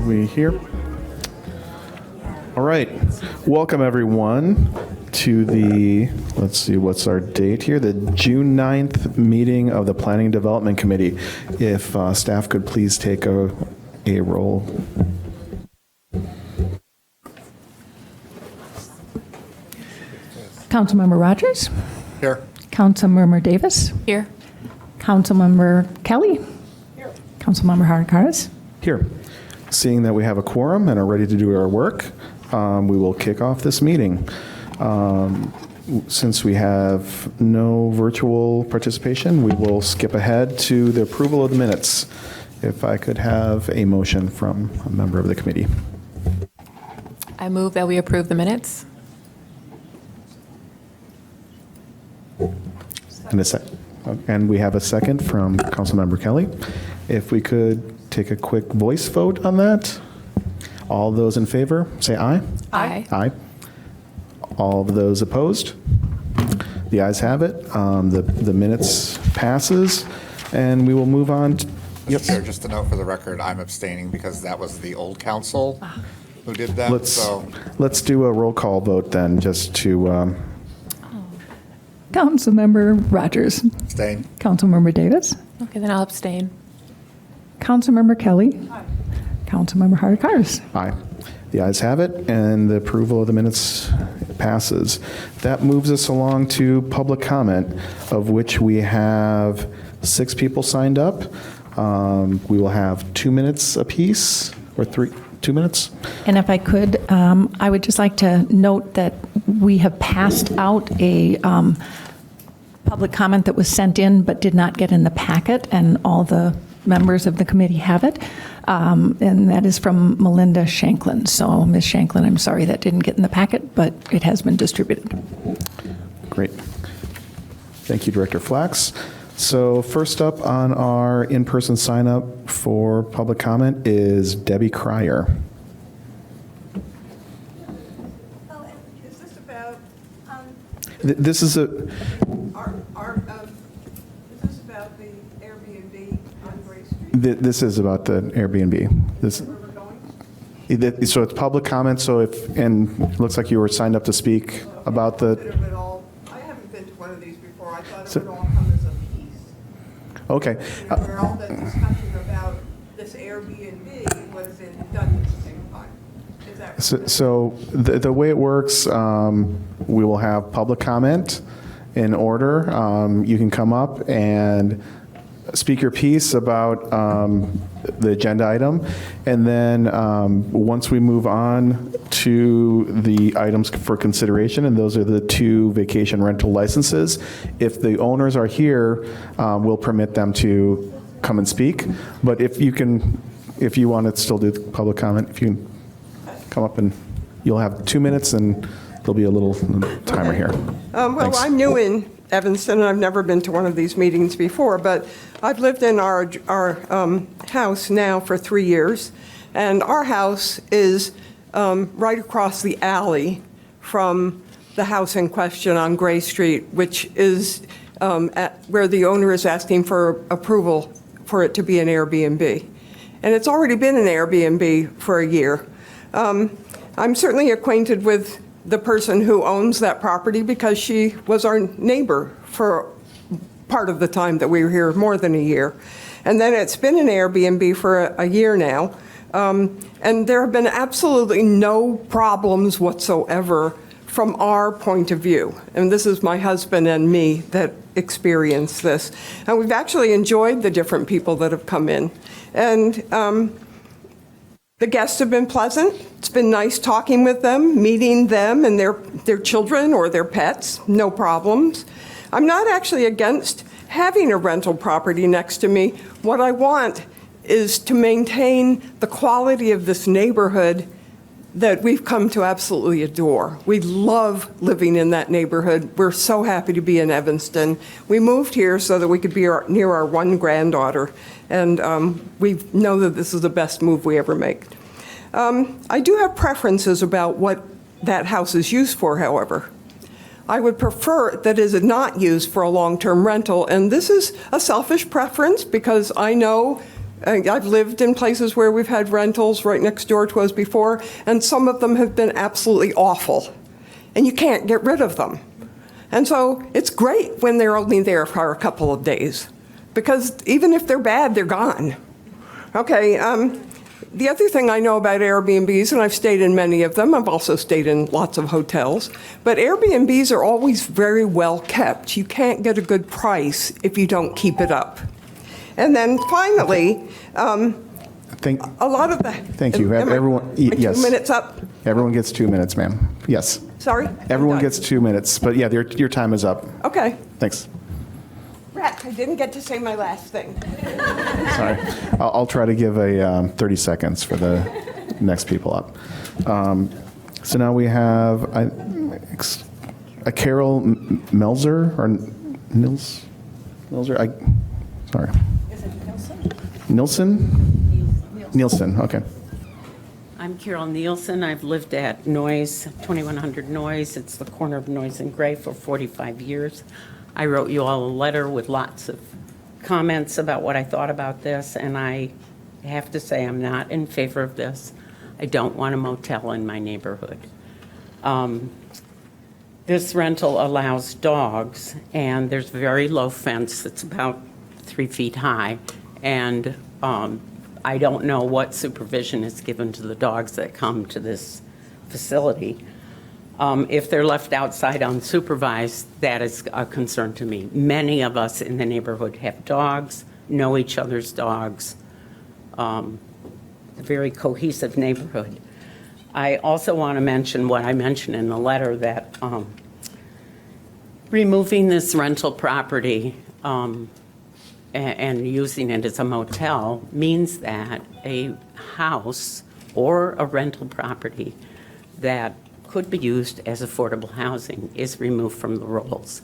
we here? All right. Welcome, everyone, to the, let's see, what's our date here? The June 9th meeting of the Planning and Development Committee. If staff could please take a roll. Councilmember Rogers? Here. Councilmember Davis? Here. Councilmember Kelly? Here. Councilmember Geracaris? Here. Seeing that we have a quorum and are ready to do our work, we will kick off this meeting. Since we have no virtual participation, we will skip ahead to the approval of the minutes. If I could have a motion from a member of the committee. I move that we approve the minutes. And we have a second from Councilmember Kelly. If we could take a quick voice vote on that. All those in favor, say aye. Aye. Aye. All of those opposed? The ayes have it. The minutes passes, and we will move on. Yep. Chair, just a note for the record, I'm abstaining because that was the old council who did that. Let's do a roll call vote then, just to. Councilmember Rogers? Abstain. Councilmember Davis? Okay, then I'll abstain. Councilmember Kelly? Aye. Councilmember Geracaris? Aye. The ayes have it, and the approval of the minutes passes. That moves us along to public comment, of which we have 6 people signed up. We will have 2 minutes apiece, or 2 minutes. And if I could, I would just like to note that we have passed out a public comment that was sent in but did not get in the packet, and all the members of the committee have it. And that is from Melinda Shanklin. So, Ms. Shanklin, I'm sorry that didn't get in the packet, but it has been distributed. Great. Thank you, Director Flax. So first up on our in-person sign-up for public comment is Debbie Cryer. Oh, is this about, This is a, is this about the Airbnb on Gray Street? this is about the Airbnb. This, Where we're going? so it's public comment, so if, and it looks like you were signed up to speak about A bit the, of it all. I haven't been to one of these before. I thought it would all come as a piece. okay. You know, where all the discussion about this Airbnb was done at the same time. Is that right? So the way it works, we will have public comment in order. You can come up and speak your piece about the agenda item, and then once we move on to the items for consideration, and those are the 2 vacation rental licenses, if the owners are here, we'll permit them to come and speak. But if you want to still do public comment, if you can come up, and you'll have 2 minutes, and there'll be a little timer here. Well, Thanks. I'm new in Evanston, and I've never been to one of these meetings before, but I've lived in our house now for 3 years, and our house is right across the alley from the house in question on Gray Street, which is where the owner is asking for approval for it to be an Airbnb. And it's already been an Airbnb for a year. I'm certainly acquainted with the person who owns that property because she was our neighbor for part of the time that we were here, more than a year. And then it's been an Airbnb for a year now. And there have been absolutely no problems whatsoever from our point of view. And this is my husband and me that experienced this. And we've actually enjoyed the different people that have come in. And the guests have been pleasant. It's been nice talking with them, meeting them and their children or their pets, no problems. I'm not actually against having a rental property next to me. What I want is to maintain the quality of this neighborhood that we've come to absolutely adore. We love living in that neighborhood. We're so happy to be in Evanston. We moved here so that we could be near our one granddaughter, and we know that this is the best move we ever make. I do have preferences about what that house is used for, however. I would prefer that it is not used for a long-term rental, and this is a selfish preference because I know I've lived in places where we've had rentals right next door to us before, and some of them have been absolutely awful, and you can't get rid of them. And so it's great when they're only there for a couple of days, because even if they're bad, they're gone. Okay, the other thing I know about Airbnbs, and I've stayed in many of them, I've also stayed in lots of hotels, but Airbnbs are always very well kept. You can't get a good price if you don't keep it up. And then finally, a lot of the... Thank you. Everyone, my yes. 2 minutes up? Everyone gets 2 minutes, ma'am. Yes. Sorry? Everyone I'm done. gets 2 minutes, but yeah, your time is up. Okay. Thanks. Rat, I didn't get to say my last thing. Sorry. I'll try to give a 30 seconds for the next people up. So now we have a Carol Melzer, or Milzer? Sorry. Is it Nelson? Nilsson? Nielsen, okay. I'm Carol Nielsen. I've lived at Noyes, 2100 Noyes. It's the corner of Noyes and Gray for 45 years. I wrote you all a letter with lots of comments about what I thought about this, and I have to say I'm not in favor of this. I don't want a motel in my neighborhood. This rental allows dogs, and there's a very low fence that's about 3 feet high, and I don't know what supervision is given to the dogs that come to this facility. If they're left outside unsupervised, that is a concern to me. Many of us in the neighborhood have dogs, know each other's dogs, a very cohesive neighborhood. I also want to mention what I mentioned in the letter, that removing this rental property and using it as a motel means that a house or a rental property that could be used as affordable housing is removed from the rolls.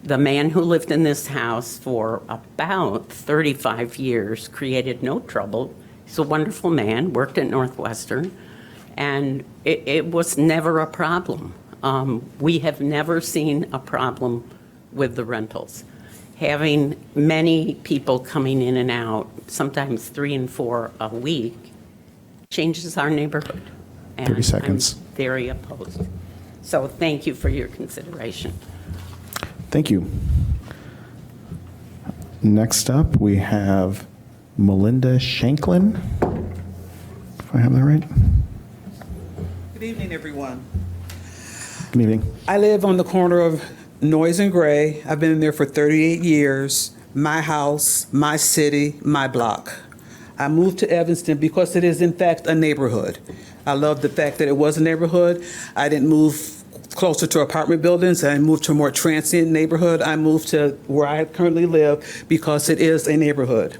The man who lived in this house for about 35 years created no trouble. He's a wonderful man, worked at Northwestern, and it was never a problem. We have never seen a problem with the rentals. Having many people coming in and out, sometimes 3 and 4 a week, changes our neighborhood. 30 seconds. I'm very opposed. So thank you for your consideration. Thank you. Next up, we have Melinda Shanklin. If I have that right. Good evening, everyone. Good evening. I live on the corner of Noyes and Gray. I've been there for 38 years. My house, my city, my block. I moved to Evanston because it is, in fact, a neighborhood. I love the fact that it was a neighborhood. I didn't move closer to apartment buildings. I moved to a more transient neighborhood. I moved to where I currently live because it is a neighborhood.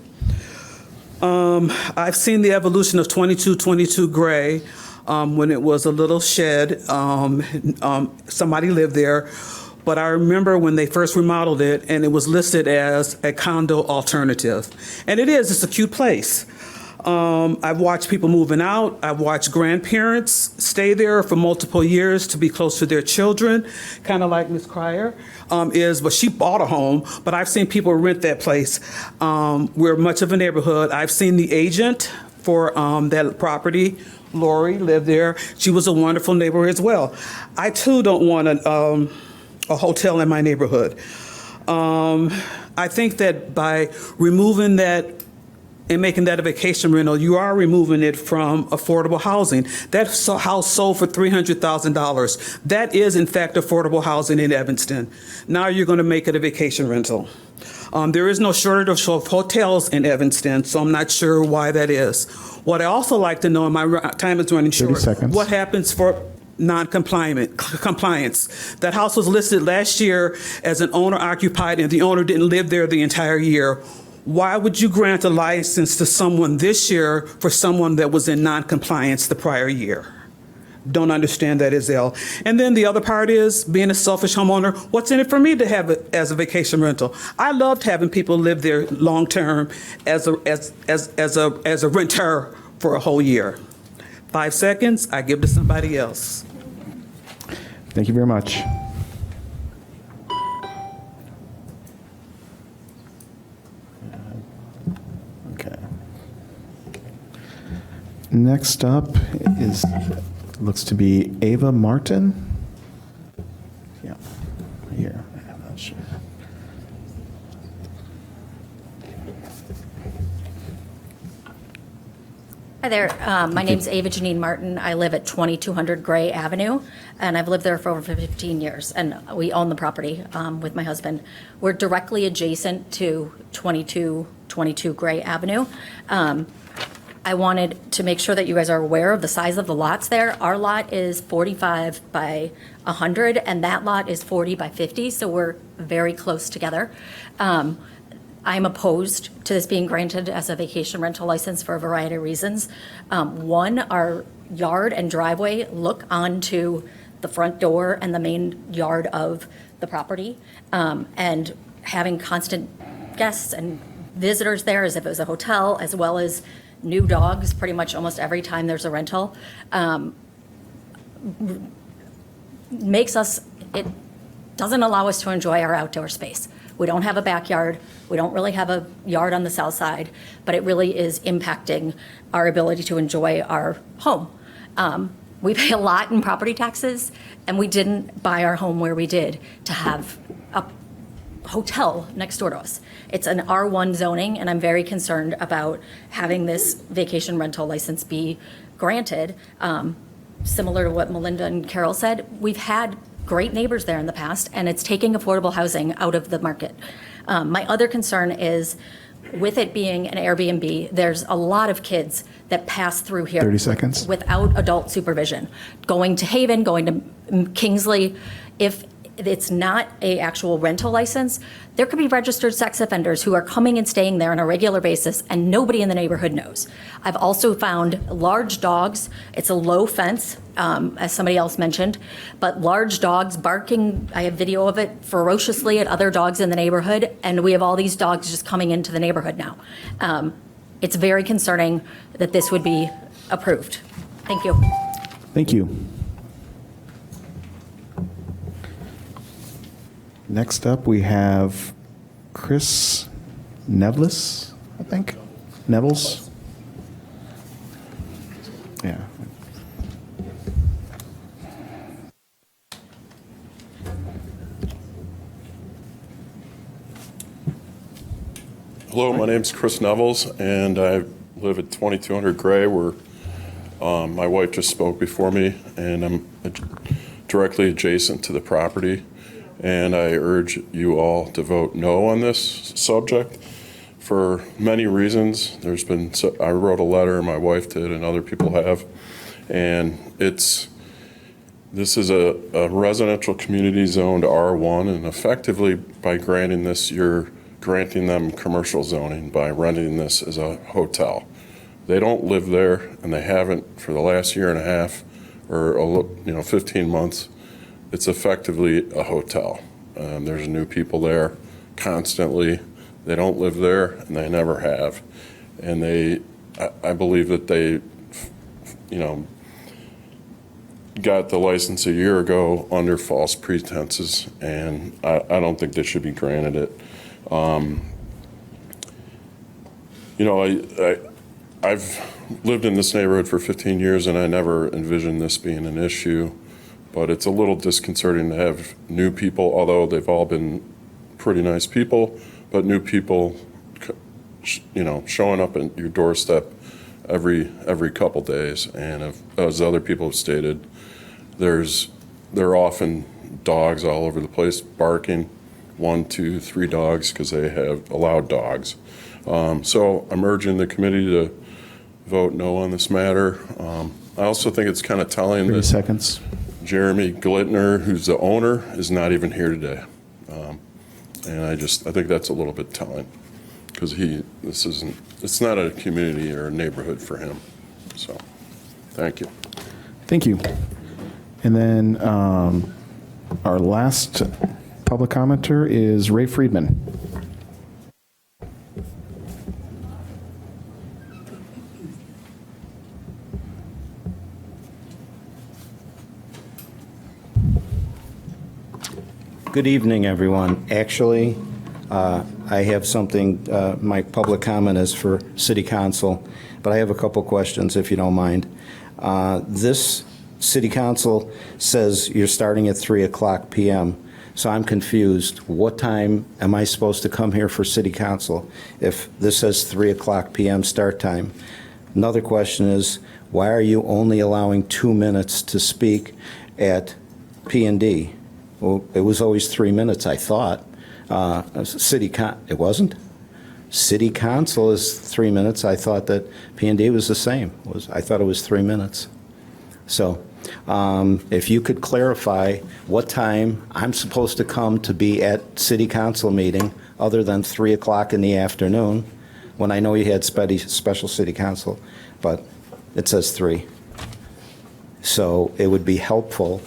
I've seen the evolution of 2222 Gray when it was a little shed. Somebody lived there. But I remember when they first remodeled it, and it was listed as a condo alternative. And it is, it's a cute place. I've watched people moving out. I've watched grandparents stay there for multiple years to be close to their children, kind of like Ms. Cryer is, but she bought a home. But I've seen people rent that place. We're much of a neighborhood. I've seen the agent for that property. Lori lived there. She was a wonderful neighbor as well. I too don't want a hotel in my neighborhood. I think that by removing that and making that a vacation rental, you are removing it from affordable housing. That house sold for $300,000. That is, in fact, affordable housing in Evanston. Now you're going to make it a vacation rental. There is no shortage of hotels in Evanston, so I'm not sure why that is. What I also like to know, and my time is running short, 30 seconds. What happens for compliance? That house was listed last year as an owner occupied, and the owner didn't live there the entire year. Why would you grant a license to someone this year for someone that was in non-compliance the prior year? Don't understand that, Isel. And then the other part is, being a selfish homeowner, what's in it for me to have it as a vacation rental? I loved having people live there long-term as a renter for a whole year. 5 seconds, I give to somebody else. Thank you very much. Okay. Next up is, looks to be Ava Martin. Yeah, here. I'm not sure. Hi there. My name's Ava Janine Martin. I live at 2200 Gray Avenue, and I've lived there for over 15 years, and we own the property with my husband. We're directly adjacent to 2222 Gray Avenue. I wanted to make sure that you guys are aware of the size of the lots there. Our lot is 45 by 100, and that lot is 40 by 50, so we're very close together. I'm opposed to this being granted as a vacation rental license for a variety of reasons. One, our yard and driveway look onto the front door and the main yard of the property. And having constant guests and visitors there as if it was a hotel, as well as new dogs pretty much almost every time there's a rental, it doesn't allow us to enjoy our outdoor space. We don't have a backyard. We don't really have a yard on the south side, but it really is impacting our ability to enjoy our home. We pay a lot in property taxes, and we didn't buy our home where we did to have a hotel next door to us. It's an R1 zoning, and I'm very concerned about having this vacation rental license be granted. Similar to what Melinda and Carol said, we've had great neighbors there in the past, and it's taking affordable housing out of the market. My other concern is, with it being an Airbnb, there's a lot of kids that pass through here 30 seconds. without adult supervision, going to Haven, going to Kingsley. If it's not a actual rental license, there could be registered sex offenders who are coming and staying there on a regular basis, and nobody in the neighborhood knows. I've also found large dogs. It's a low fence, as somebody else mentioned, but large dogs barking. I have video of it ferociously at other dogs in the neighborhood, and we have all these dogs just coming into the neighborhood now. It's very concerning that this would be approved. Thank you. Thank you. Next up, we have Chris Nevlis, I think. Nevels? Yeah. Hello, my name's Chris Nevels, and I live at 2200 Gray, where my wife just spoke before me, and I'm directly adjacent to the property. And I urge you all to vote no on this subject for many reasons. I wrote a letter, my wife did, and other people have, and this is a residential community zoned R1, and effectively by granting this, you're granting them commercial zoning by renting this as a hotel. They don't live there, and they haven't for the last year and a half or 15 months. It's effectively a hotel. There's new people there constantly. They don't live there, and they never have. And I believe that they, got the license a year ago under false pretenses, and I don't think they should be granted it. I've lived in this neighborhood for 15 years, and I never envisioned this being an issue. But it's a little disconcerting to have new people, although they've all been pretty nice people, but new people, showing up at your doorstep every couple days. And as other people have stated, there are often dogs all over the place barking, 1, 2, 3 dogs, because they have allowed dogs. So I'm urging the committee to vote no on this matter. I also think it's kind of telling 30 that seconds. Jeremy Glittner, who's the owner, is not even here today. And I think that's a little bit telling, because it's not a community or a neighborhood for him. So, thank you. Thank you. And then our last public commenter is Ray Friedman. Good evening, everyone. Actually, I have something, my public comment is for city council, but I have a couple questions, if you don't mind. This city council says you're starting at 3:00 PM, so I'm confused. What time am I supposed to come here for city council if this says 3:00 PM start time? Another question is, why are you only allowing 2 minutes to speak at P&D? Well, it was always 3 minutes, I thought. It wasn't? City council is 3 minutes. I thought that P&D was the same. I thought it was 3 minutes. So if you could clarify what time I'm supposed to come to be at city council meeting other than 3:00 in the afternoon, when I know you had special city council, but it says 3. So it would be helpful,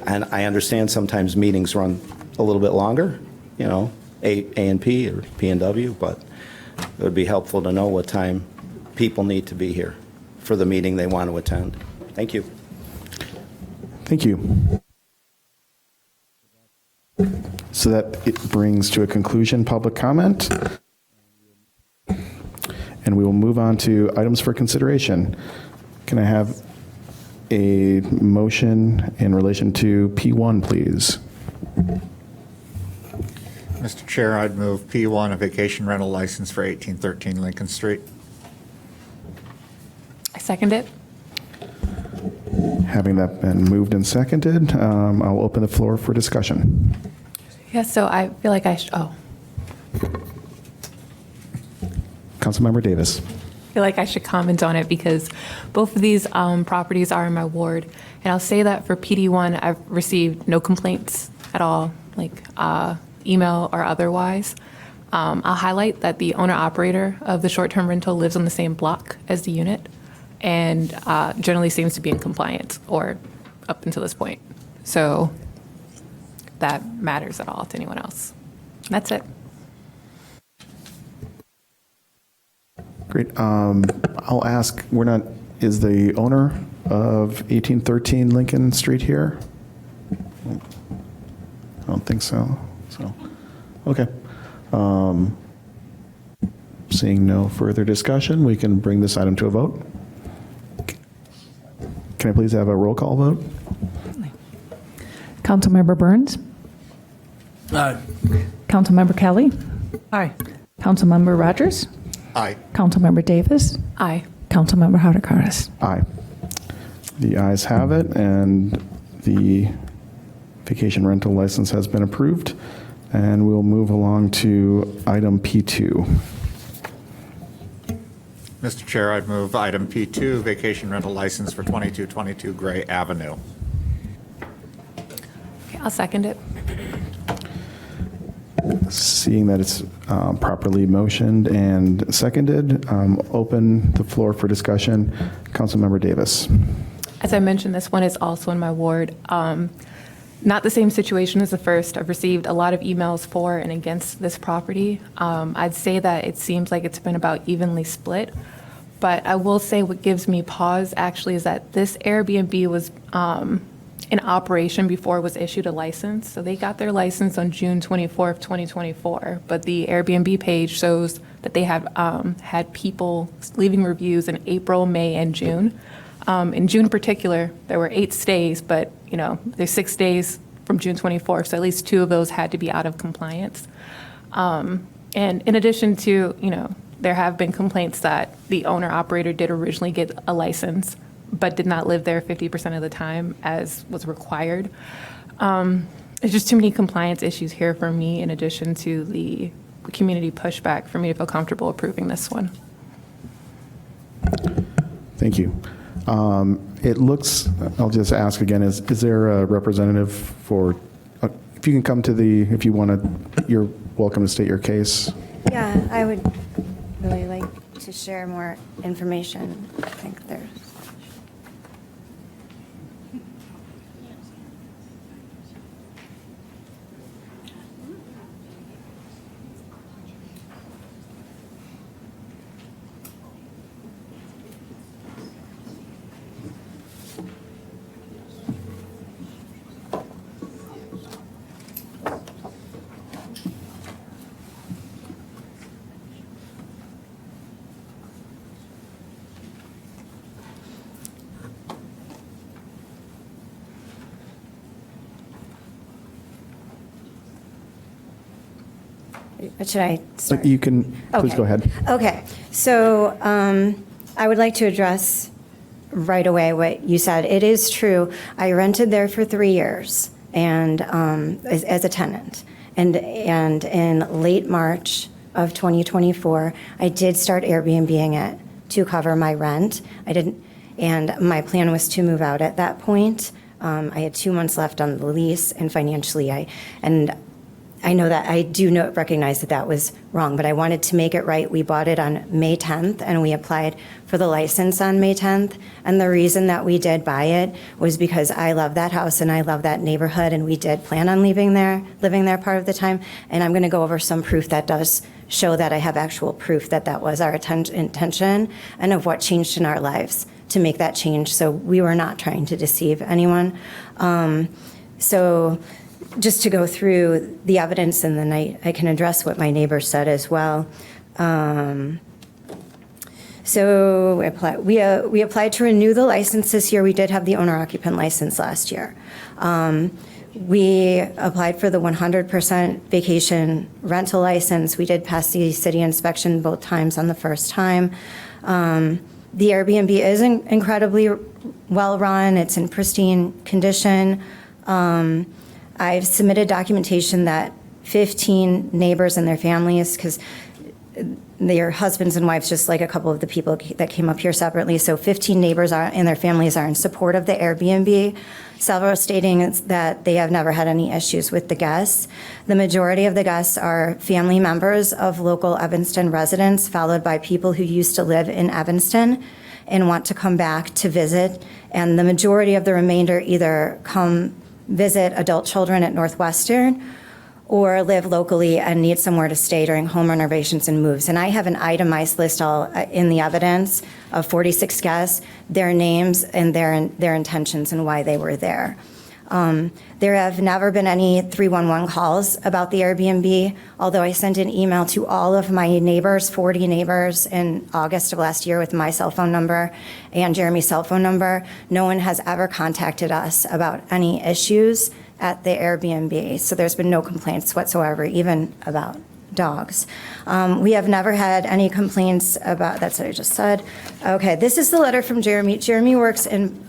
and I understand sometimes meetings run a little bit longer, you know, A&P or P&W, but it would be helpful to know what time people need to be here for the meeting they want to attend. Thank you. Thank you. So that it brings to a conclusion public comment. And we will move on to items for consideration. Can I have a motion in relation to P1, please? Mr. Chair, I'd move P1, a vacation rental license for 1813 Lincoln Street. I second it. Having that been moved and seconded, I'll open the floor for discussion. Yeah, so I feel like I should, Councilmember Davis. feel like I should comment on it because both of these properties are in my ward. And I'll say that for PD1, I've received no complaints at all, like email or otherwise. I'll highlight that the owner-operator of the short-term rental lives on the same block as the unit and generally seems to be in compliance or up until this point. So if that matters at all to anyone else. That's it. Great. I'll ask, is the owner of 1813 Lincoln Street here? I don't think so. Okay. Seeing no further discussion, we can bring this item to a vote. Can I please have a roll call vote? Councilmember Burns? Aye. Councilmember Kelly? Aye. Councilmember Rogers? Aye. Councilmember Davis? Aye. Councilmember Geracaris? Aye. The ayes have it, and the vacation rental license has been approved. And we'll move along to item P2. Mr. Chair, I'd move item P2, vacation rental license for 2222 Gray Avenue. Okay, I'll second it. Seeing that it's properly motioned and seconded, open the floor for discussion. Councilmember Davis. As I mentioned, this one is also in my ward. Not the same situation as the first. I've received a lot of emails for and against this property. I'd say that it seems like it's been about evenly split. But I will say what gives me pause actually is that this Airbnb was in operation before it was issued a license. So they got their license on June 24th, 2024. But the Airbnb page shows that they have had people leaving reviews in April, May, and June. In June in particular, there were 8 stays, but there's 6 days from June 24th, so at least 2 of those had to be out of compliance. And in addition to, there have been complaints that the owner-operator did originally get a license, but did not live there 50% of the time as was required. There's just too many compliance issues here for me, in addition to the community pushback, for me to feel comfortable approving this one. Thank you. It looks, I'll just ask again, is there a representative for, if you can come to if you want to, you're welcome to state your case. Yeah, I would really like to share more information. I think there's. should I start? You can, please Okay. go ahead. Okay, so I would like to address right away what you said. It is true, I rented there for 3 years and as a tenant. And in late March of 2024, I did start Airbnb-ing it to cover my rent. And my plan was to move out at that point. I had 2 months left on the lease, and financially, I know that I do recognize that that was wrong, but I wanted to make it right. We bought it on May 10th, and we applied for the license on May 10th. And the reason that we did buy it was because I love that house and I love that neighborhood, and we did plan on living there part of the time. And I'm going to go over some proof that does show that I have actual proof that that was our intention and of what changed in our lives to make that change. So we were not trying to deceive anyone. So just to go through the evidence, and then I can address what my neighbor said as well. So we applied to renew the license this year. We did have the owner-occupant license last year. We applied for the 100% vacation rental license. We did pass the city inspection both times on the first time. The Airbnb is incredibly well-run. It's in pristine condition. I've submitted documentation that 15 neighbors and their families, because their husbands and wives, just like a couple of the people that came up here separately. So 15 neighbors and their families are in support of the Airbnb, several stating that they have never had any issues with the guests. The majority of the guests are family members of local Evanston residents, followed by people who used to live in Evanston and want to come back to visit. And the majority of the remainder either come visit adult children at Northwestern or live locally and need somewhere to stay during home renovations and moves. And I have an itemized list all in the evidence of 46 guests, their names and their intentions and why they were there. There have never been any 311 calls about the Airbnb, although I sent an email to all of my neighbors, 40 neighbors, in August of last year with my cell phone number and Jeremy's cell phone number. No one has ever contacted us about any issues at the Airbnb, so there's been no complaints whatsoever, even about dogs. We have never had any complaints about, that's what I just said. Okay, this is the letter from Jeremy. Jeremy works in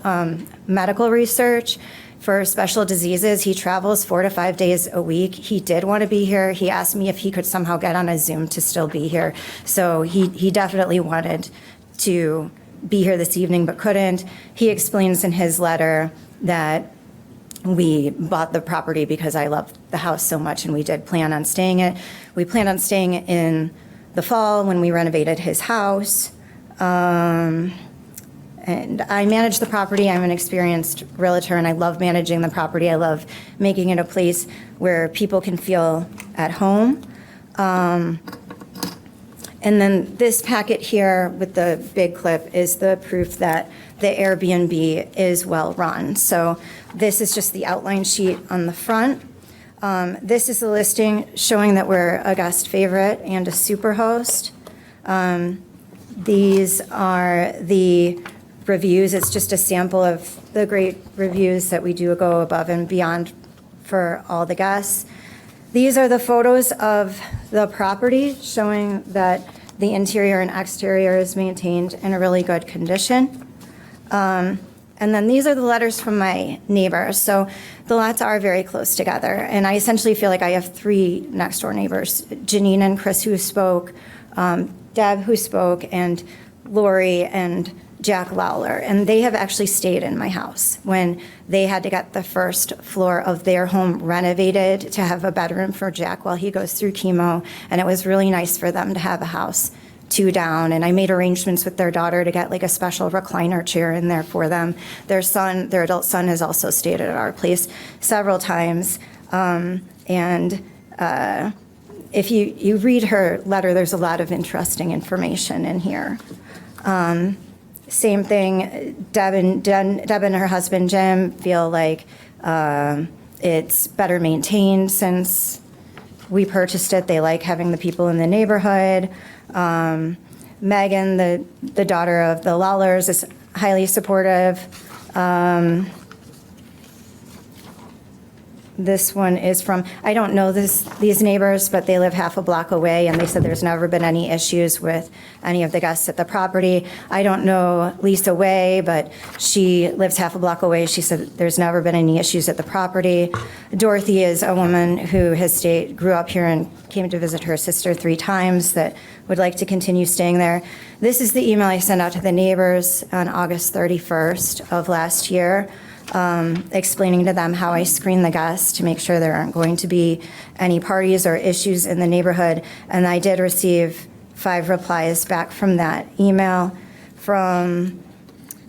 medical research for special diseases. He travels 4 to 5 days a week. He did want to be here. He asked me if he could somehow get on a Zoom to still be here. So he definitely wanted to be here this evening, but couldn't. He explains in his letter that we bought the property because I loved the house so much, and we did plan on staying it. We planned on staying in the fall when we renovated his house. And I manage the property. I'm an experienced realtor, and I love managing the property. I love making it a place where people can feel at home. And then this packet here with the big clip is the proof that the Airbnb is well-run. So this is just the outline sheet on the front. This is the listing showing that we're a guest favorite and a super host. These are the reviews. It's just a sample of the great reviews that we do go above and beyond for all the guests. These are the photos of the property showing that the interior and exterior is maintained in a really good condition. And then these are the letters from my neighbors. So the lots are very close together. And I essentially feel like I have 3 next door neighbors, Janine and Chris, who spoke, Deb, who spoke, and Lori and Jack Lawler. And they have actually stayed in my house when they had to get the first floor of their home renovated to have a bedroom for Jack while he goes through chemo. And it was really nice for them to have a house 2 down. And I made arrangements with their daughter to get like a special recliner chair in there for them. Their adult son, has also stayed at our place several times. If you read her letter, there's a lot of interesting information in here. Same thing, Deb and her husband Jim feel like it's better maintained since we purchased it. They like having the people in the neighborhood. Megan, the daughter of the Lawlers, is highly supportive. This one is from, I don't know these neighbors, but they live half a block away, and they said there's never been any issues with any of the guests at the property. I don't know Lisa Way, but she lives half a block away. She said there's never been any issues at the property. Dorothy is a woman who grew up here and came to visit her sister 3 times that would like to continue staying there. This is the email I sent out to the neighbors on August 31st of last year, explaining to them how I screen the guests to make sure there aren't going to be any parties or issues in the neighborhood. And I did receive 5 replies back from that email from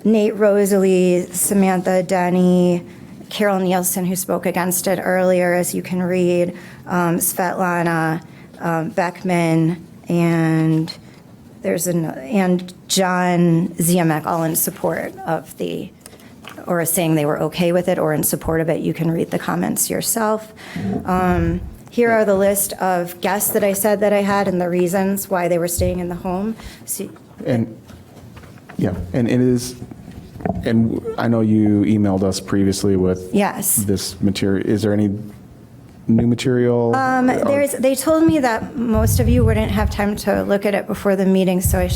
Nate, Rosalie, Samantha, Denny, Carol Nielsen, who spoke against it earlier, as you can read, Svetlana, Beckman, and and John Ziamek, all in support of or saying they were okay with it or in support of it. You can read the comments yourself. Here are the list of guests that I said that I had and the reasons why they were staying in the home. And, yeah, and it is, and I know you emailed us previously with Yes. this material. Is there any new material? They told me that most of you wouldn't have time to look at it before the meeting, so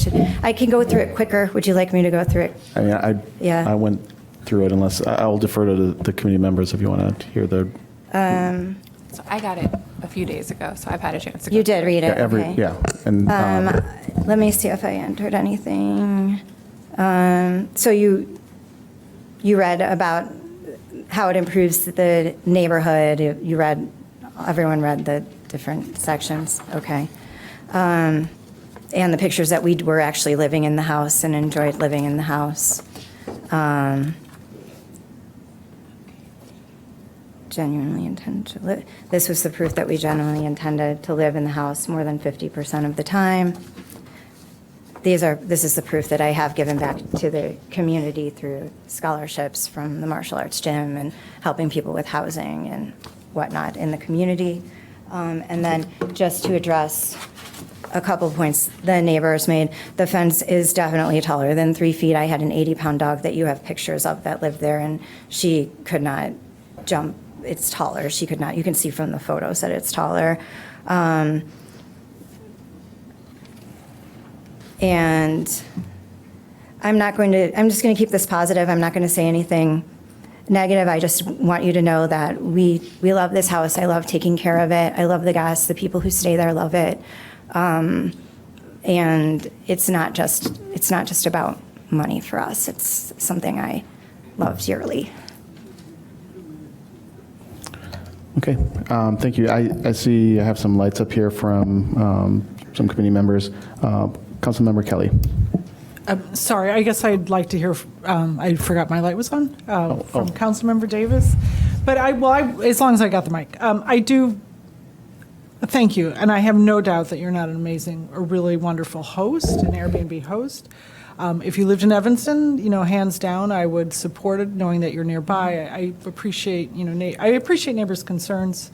I can go through it quicker. Would you like me to go through it? I mean, Yeah. I went through it, unless, I'll defer to the committee members if you want to hear the. So I got it a few days ago, so I've had a chance to go. You did read it, okay. Yeah, and. Let me see if I entered anything. So you read about how it improves the neighborhood. Everyone read the different sections, okay. And the pictures that we were actually living in the house and enjoyed living in the house. Genuinely intend to live. This was the proof that we genuinely intended to live in the house more than 50% of the time. This is the proof that I have given back to the community through scholarships from the martial arts gym and helping people with housing and whatnot in the community. And then just to address a couple of points the neighbors made, the fence is definitely taller than 3 feet. I had an 80-pound dog that you have pictures of that lived there, and she could not jump. It's taller. She could not. You can see from the photos that it's taller. And I'm just going to keep this positive. I'm not going to say anything negative. I just want you to know that we love this house. I love taking care of it. I love the guests. The people who stay there love it. And it's not just about money for us. It's something I love dearly. Okay, thank you. I see I have some lights up here from some committee members. Councilmember Kelly. Sorry, I guess I'd like to hear, I forgot my light was on, from Councilmember Davis. But as long as I got the mic, I do thank you. And I have no doubt that you're not an amazing or really wonderful host, an Airbnb host. If you lived in Evanston, hands down, I would support it, knowing that you're nearby. I appreciate, I appreciate neighbors' concerns.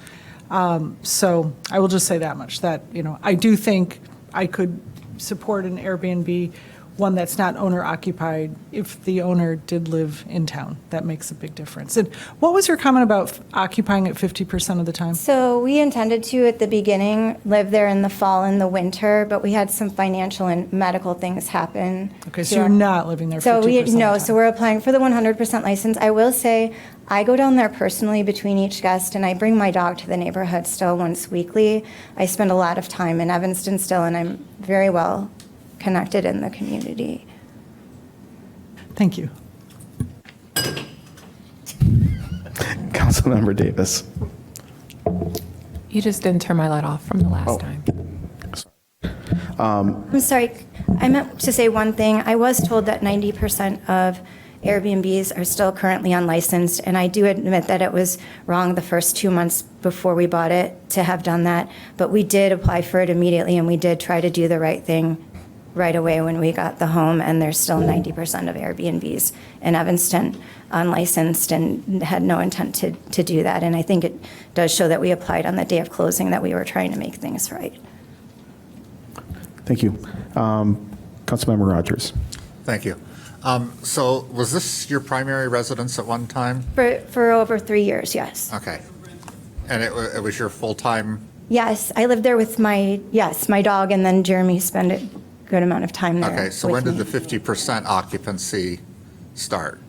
So I will just say that much, that, I do think I could support an Airbnb, one that's not owner-occupied, if the owner did live in town. That makes a big difference. And what was your comment about occupying it 50% of the time? So we intended to, at the beginning, live there in the fall and the winter, but we had some financial and medical things happen. Okay, so you're not living there 50% So of the time. so we're applying for the 100% license. I will say, I go down there personally between each guest, and I bring my dog to the neighborhood still once weekly. I spend a lot of time in Evanston still, and I'm very well connected in the community. Thank you. Councilmember Davis. You just didn't turn my light off from the last time. I'm sorry, I meant to say one thing. I was told that 90% of Airbnbs are still currently unlicensed, and I do admit that it was wrong the first 2 months before we bought it to have done that, but we did apply for it immediately, and we did try to do the right thing right away when we got the home, and there's still 90% of Airbnbs in Evanston unlicensed and had no intent to do that, and I think it does show that we applied on the day of closing, that we were trying to make things right. Thank you. Councilmember Rogers. Thank you. So was this your primary residence at one time? For over 3 years, yes. Okay. And it was your full-time? Yes, I lived there with my dog, and then Jeremy spent a good amount of time there. Okay, so with when did me. the 50% occupancy start?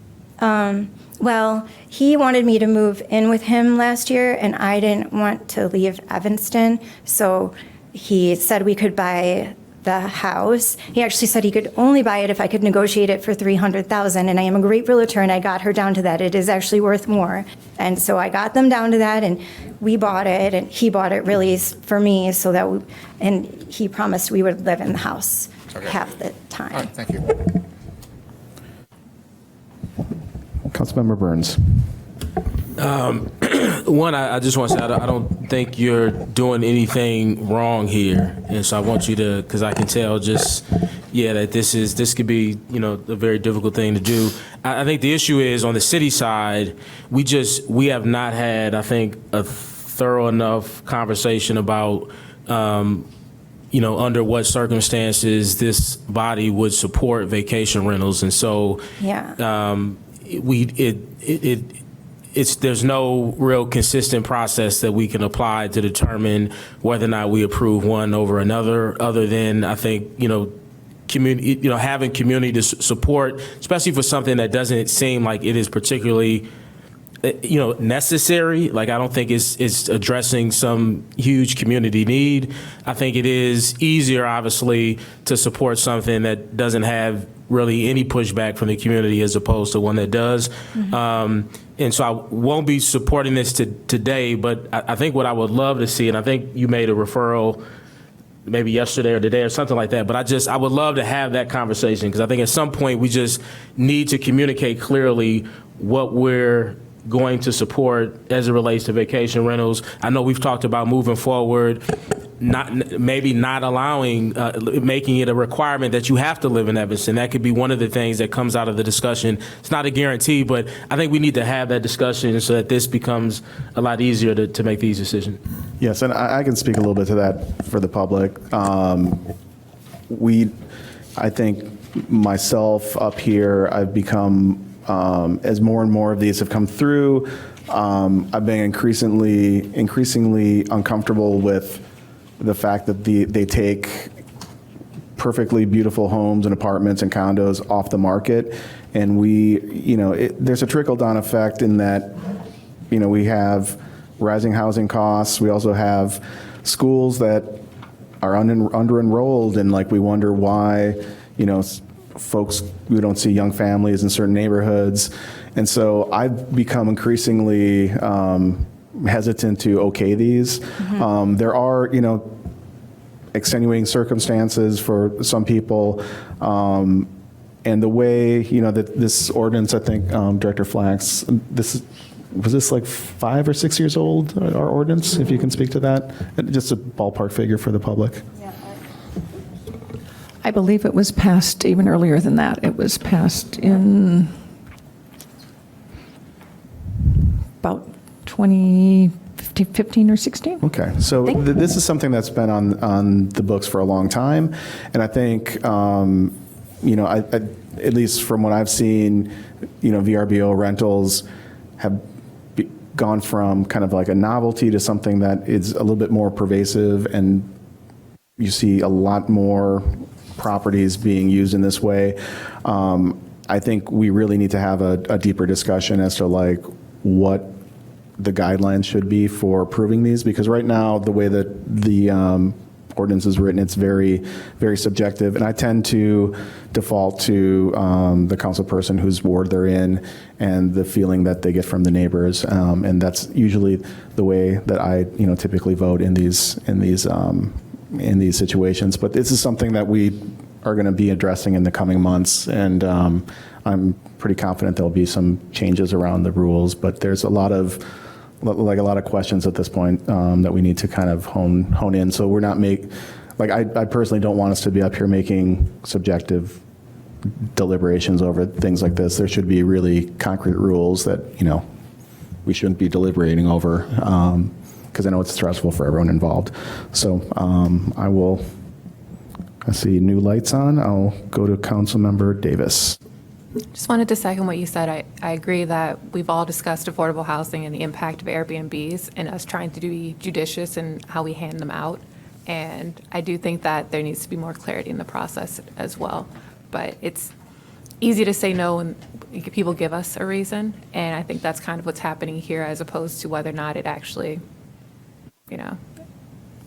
Well, he wanted me to move in with him last year, and I didn't want to leave Evanston, so he said we could buy the house. He actually said he could only buy it if I could negotiate it for $300,000, and I am a great realtor, and I got her down to that. It is actually worth more. And so I got them down to that, and we bought it, and he bought it really for me, so that, and he promised we would live in the house half the time. All right, thank you. Councilmember Burns. One, I just want to say I don't think you're doing anything wrong here, and so I want you to, because I can tell that this could be a very difficult thing to do. I think the issue is on the city side, we have not had, I think, a thorough enough conversation about under what circumstances this body would support vacation rentals, and so there's no real consistent process that we can apply to determine whether or not we approve one over another, other than, I think, community, having community support, especially for something that doesn't seem like it is particularly, necessary. Like, I don't think it's addressing some huge community need. I think it is easier, obviously, to support something that doesn't have really any pushback from the community as opposed to one that does. And so I won't be supporting this today, but I think what I would love to see, and I think you made a referral maybe yesterday or today or something like that, but I would love to have that conversation, because I think at some point we just need to communicate clearly what we're going to support as it relates to vacation rentals. I know we've talked about moving forward, maybe not allowing, making it a requirement that you have to live in Evanston. That could be one of the things that comes out of the discussion. It's not a guarantee, but I think we need to have that discussion so that this becomes a lot easier to make these decisions. Yes, and I can speak a little bit to that for the public. I think myself up here, I've become, as more and more of these have come through, I've been increasingly uncomfortable with the fact that they take perfectly beautiful homes and apartments and condos off the market, and there's a trickle-down effect in that, we have rising housing costs. We also have schools that are under-enrolled, and we wonder why, we don't see young families in certain neighborhoods. And so I've become increasingly hesitant to okay these. There are, extenuating circumstances for some people. And the way, that this ordinance, I think, Director Flax, was this 5 or 6 years old, our ordinance, if you can speak to that? Just a ballpark figure for the public. I believe it was passed even earlier than that. It was passed in about 2015 or 16. Okay, so this is something that's been on the books for a long time, and I think, I, at least from what I've seen, VRBO rentals have gone from kind of like a novelty to something that is a little bit more pervasive, and you see a lot more properties being used in this way. I think we really need to have a deeper discussion as to what the guidelines should be for approving these, because right now the way that the ordinance is written, it's very, very subjective, and I tend to default to the council person whose ward they're in and the feeling that they get from the neighbors, and that's usually the way that I typically vote in these situations. But this is something that we are going to be addressing in the coming months, and I'm pretty confident there'll be some changes around the rules, but there's a lot of questions at this point that we need to kind of hone in. So we're not I personally don't want us to be up here making subjective deliberations over things like this. There should be really concrete rules that, we shouldn't be deliberating over, because I know it's stressful for everyone involved. So I see new lights on. I'll go to Councilmember Davis. Just wanted to second what you said. I agree that we've all discussed affordable housing and the impact of Airbnbs and us trying to be judicious in how we hand them out. And I do think that there needs to be more clarity in the process as well. But it's easy to say no when people give us a reason. And I think that's kind of what's happening here as opposed to whether or not it actually,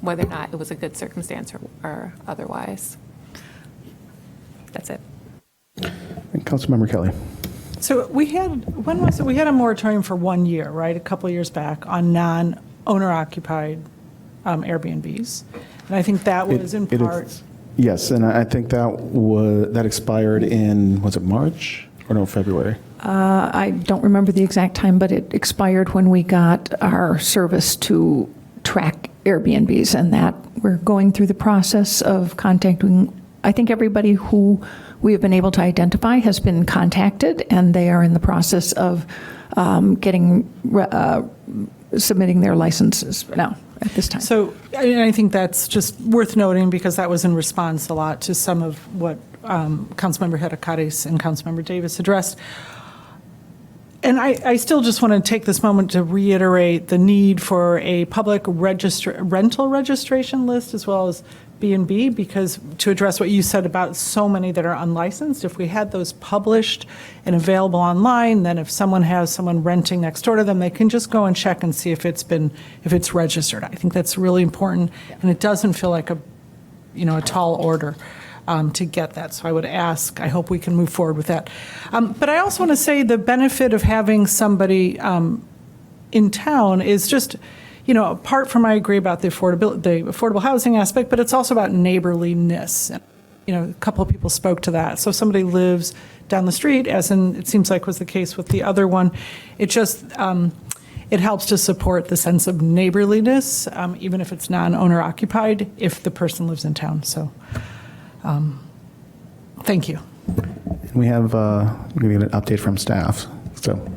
whether or not it was a good circumstance or otherwise. That's it. And Councilmember Kelly. So we had, when was it? We had a moratorium for 1 year, right? A couple of years back on non-owner occupied Airbnbs. And I think that was in part. Yes, and I think that expired in, was it March or no, February? I don't remember the exact time, but it expired when we got our service to track Airbnbs, and that we're going through the process of contacting, I think everybody who we have been able to identify has been contacted, and they are in the process of submitting their licenses now at this time. So I think that's just worth noting because that was in response a lot to some of what Councilmember Geracaris and Councilmember Davis addressed. And I still just want to take this moment to reiterate the need for a public rental registration list as well as B&B, because to address what you said about so many that are unlicensed, if we had those published and available online, then if someone has someone renting next door to them, they can just go and check and see if it's registered. I think that's really important, and it doesn't feel like a tall order to get that. So I would ask, I hope we can move forward with that. But I also want to say the benefit of having somebody in town is just, apart from I agree about the affordable housing aspect, but it's also about neighborliness. A couple of people spoke to that. So if somebody lives down the street, as in it seems like was the case with the other one, it just it helps to support the sense of neighborliness, even if it's non-owner occupied, if the person lives in town. So thank you. And we have we get an update from staff.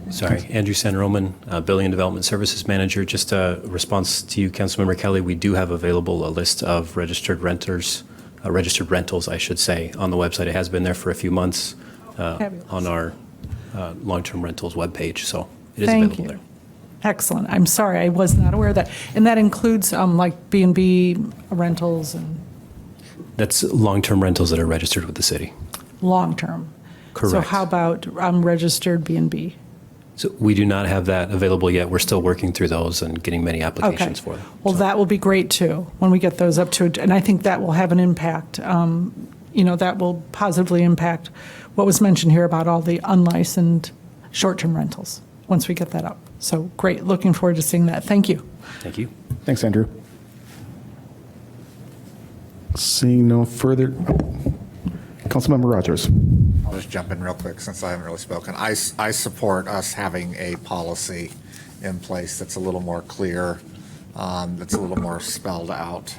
Sorry, Andrew San-Roman, Building and Development Services Manager. Just a response to you, Councilmember Kelly. We do have available a list of registered rentals, I should say, on the website. It has been there for a few months on our long-term rentals webpage, so it is available there. Excellent. I'm sorry, I was not aware of that. And that includes like B&B rentals and? That's long-term rentals that are registered with the city. Long-term. Correct. So how about registered B&B? So we do not have that available yet. We're still working through those and getting many applications for them. Well, that will be great too, when we get those up to, and I think that will have an impact. That will positively impact what was mentioned here about all the unlicensed short-term rentals, once we get that up. So great, looking forward to seeing that. Thank you. Thank you. Thanks, Andrew. Seeing no further, Councilmember Rogers. I'll just jump in real quick since I haven't really spoken. I support us having a policy in place that's a little more clear, that's a little more spelled out,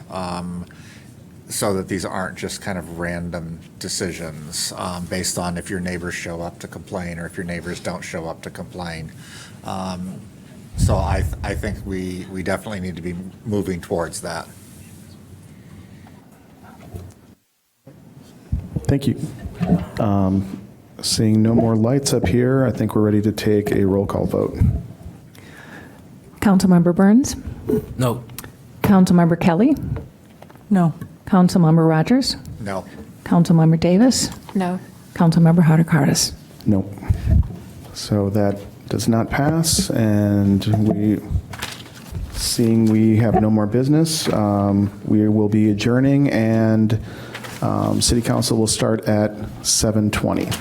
so that these aren't just kind of random decisions based on if your neighbors show up to complain or if your neighbors don't show up to complain. So I think we definitely need to be moving towards that. Thank you. Seeing no more lights up here, I think we're ready to take a roll call vote. Councilmember Burns? No. Councilmember Kelly? No. Councilmember Rogers? No. Councilmember Davis? No. Councilmember Geracaris? No. So that does not pass, and seeing we have no more business, we will be adjourning, and City Council will start at 7:20.